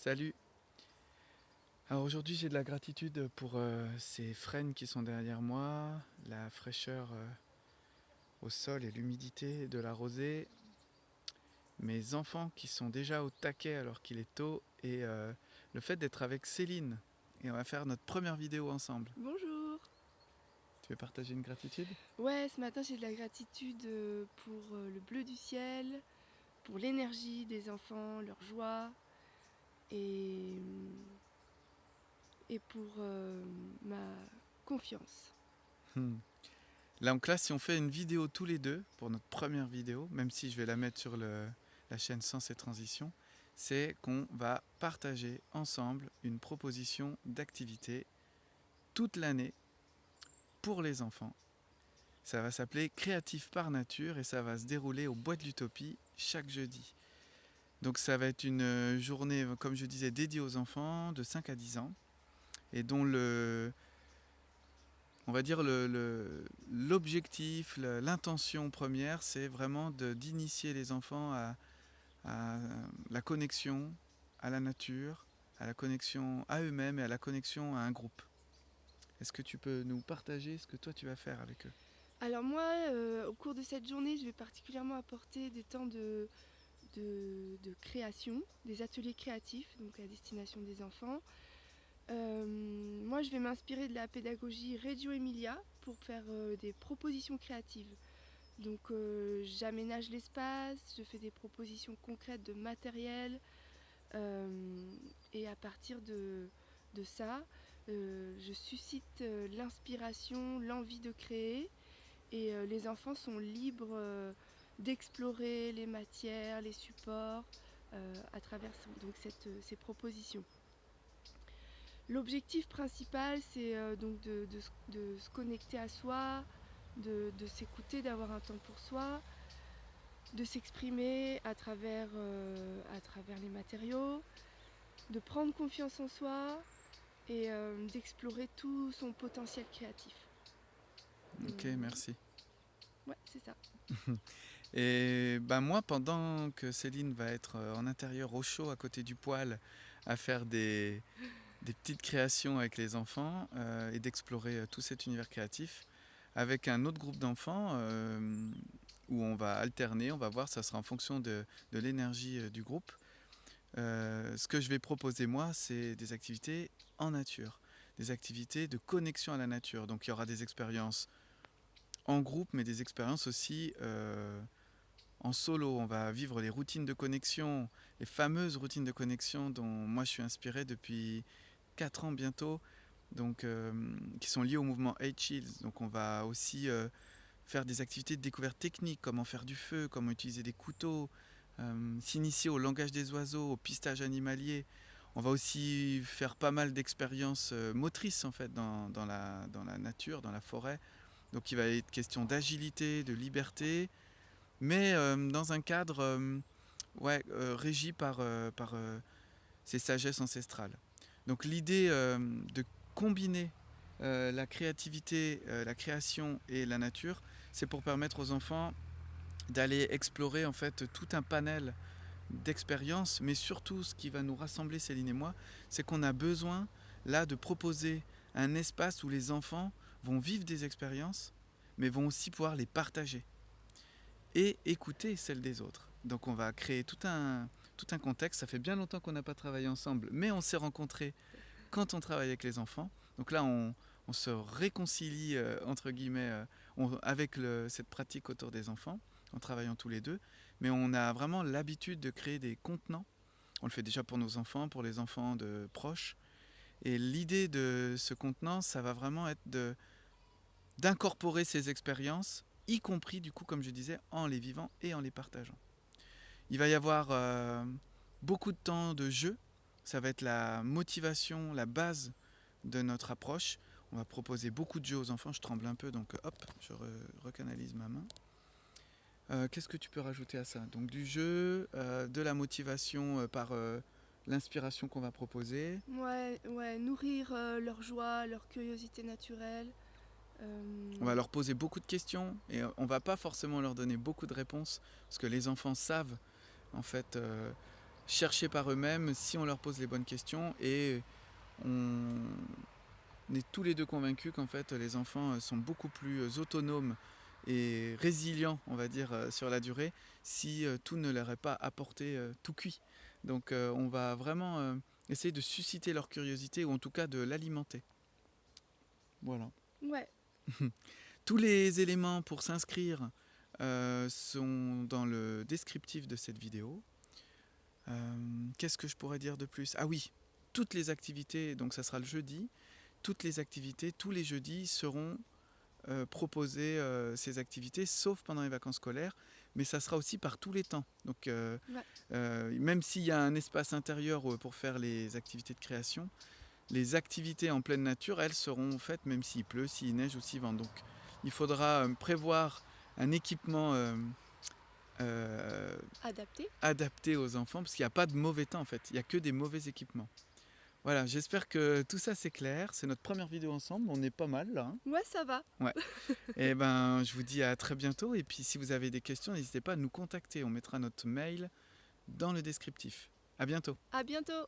Salut. Alors aujourd'hui j'ai de la gratitude pour ces frênes qui sont derrière moi, la fraîcheur au sol et l'humidité de la rosée, mes enfants qui sont déjà au taquet alors qu'il est tôt et le fait d'être avec Céline. Et on va faire notre première vidéo ensemble. Bonjour. Tu veux partager une gratitude? Ouais, ce matin j'ai de la gratitude pour le bleu du ciel, pour l'énergie des enfants, leur joie et, et pour ma confiance. Hmm. Là en classe, si on fait une vidéo tous les deux pour notre première vidéo, même si je vais la mettre sur la chaîne Sens et Transition, c'est qu'on va partager ensemble une proposition d'activité toute l'année pour les enfants. Ça va s'appeler Créatif par nature et ça va se dérouler au Bois de l'Utopie chaque jeudi. Donc ça va être une journée, comme je disais, dédiée aux enfants de 5 à 10 ans et dont on va dire l'objectif, l'intention première, c'est vraiment d'initier les enfants à la connexion à la nature, à la connexion à eux-mêmes et à la connexion à un groupe. Est-ce que tu peux nous partager ce que toi tu vas faire avec eux? Alors moi, au cours de cette journée, je vais particulièrement apporter des temps de création, des ateliers créatifs, donc à destination des enfants. Moi, je vais m'inspirer de la pédagogie Reggio Emilia pour faire des propositions créatives. Donc j'aménage l'espace, je fais des propositions concrètes de matériel et à partir de ça, je suscite l'inspiration, l'envie de créer et les enfants sont libres d'explorer les matières, les supports à travers donc ces propositions. L'objectif principal, c'est donc de se connecter à soi, de s'écouter, d'avoir un temps pour soi, de s'exprimer à travers les matériaux, de prendre confiance en soi et d'explorer tout son potentiel créatif. Ok, Euh, merci. ouais, c'est ça. Et ben moi, pendant que Céline va être en intérieur au chaud à côté du poêle à faire des petites créations avec les enfants et d'explorer tout cet univers créatif, avec un autre groupe d'enfants où on va alterner, on va voir, ça sera en fonction de l'énergie du groupe. Ce que je vais proposer moi, c'est des activités en nature, des activités de connexion à la nature. Donc il y aura des expériences en groupe, mais des expériences aussi en solo. On va vivre les routines de connexion, les fameuses routines de connexion dont moi je suis inspiré depuis 4 ans bientôt, donc, qui sont liées au mouvement H-Hills. Donc on va aussi faire des activités de découverte technique, comment faire du feu, comment utiliser des couteaux, s'initier au langage des oiseaux, au pistage animalier. On va aussi faire pas mal d'expériences motrices en fait dans la nature, dans la forêt. Donc il va être question d'agilité, de liberté, mais dans un cadre ouais, régi par ces sagesses ancestrales. Donc l'idée de combiner la créativité, la création et la nature, c'est pour permettre aux enfants d'aller explorer en fait tout un panel d'expériences, mais surtout ce qui va nous rassembler, Céline et moi, c'est qu'on a besoin là de proposer un espace où les enfants vont vivre des expériences, mais vont aussi pouvoir les partager et écouter celles des autres. Donc on va créer tout un contexte. Ça fait bien longtemps qu'on n'a pas travaillé ensemble, mais on s'est rencontrés quand on travaille avec les enfants. Donc là, on se réconcilie, entre guillemets, avec cette pratique autour des enfants, en travaillant tous les deux. Mais on a vraiment l'habitude de créer des contenants. On le fait déjà pour nos enfants, pour les enfants de proches. Et l'idée de ce contenant, ça va vraiment être d'incorporer ces expériences, y compris, du coup, comme je disais, en les vivant et en les partageant. Il va y avoir beaucoup de temps de jeu. Ça va être la motivation, la base de notre approche. On va proposer beaucoup de jeux aux enfants. Je tremble un peu, donc hop, je recanalise ma main. Qu'est-ce que tu peux rajouter à ça? Donc du jeu, de la motivation par l'inspiration qu'on va proposer. Ouais, ouais, nourrir leur joie, leur curiosité naturelle. On Euh, va leur poser beaucoup de questions et on va pas forcément leur donner beaucoup de réponses parce que les enfants savent en fait chercher par eux-mêmes si on leur pose les bonnes questions. Et on est tous les deux convaincus qu'en fait les enfants sont beaucoup plus autonomes et résilients, on va dire, sur la durée, si tout ne leur est pas apporté tout cuit. Donc on va vraiment essayer de susciter leur curiosité, ou en tout cas de l'alimenter. Voilà. Ouais. Tous les éléments pour s'inscrire sont dans le descriptif de cette vidéo. Qu'est-ce que je pourrais dire de plus? Ah oui, toutes les activités, donc ça sera le jeudi, toutes les activités, tous les jeudis seront proposées, ces activités, sauf pendant les vacances scolaires, mais ça sera aussi par tous les temps. Donc même s'il y a un espace intérieur pour faire les activités de création, les activités en pleine nature, elles seront faites même s'il pleut, s'il neige ou s'il vente. Donc il faudra prévoir un équipement adapté aux enfants, parce qu'il n'y a pas de mauvais temps en fait, il n'y a que des mauvais équipements. Voilà, j'espère que tout ça c'est clair. C'est notre première vidéo ensemble, on est pas mal là. Hein. Ouais, ça va. Ouais. Et ben, je vous dis à très bientôt. Et puis si vous avez des questions, n'hésitez pas à nous contacter. On mettra notre mail dans le descriptif. À bientôt. À bientôt.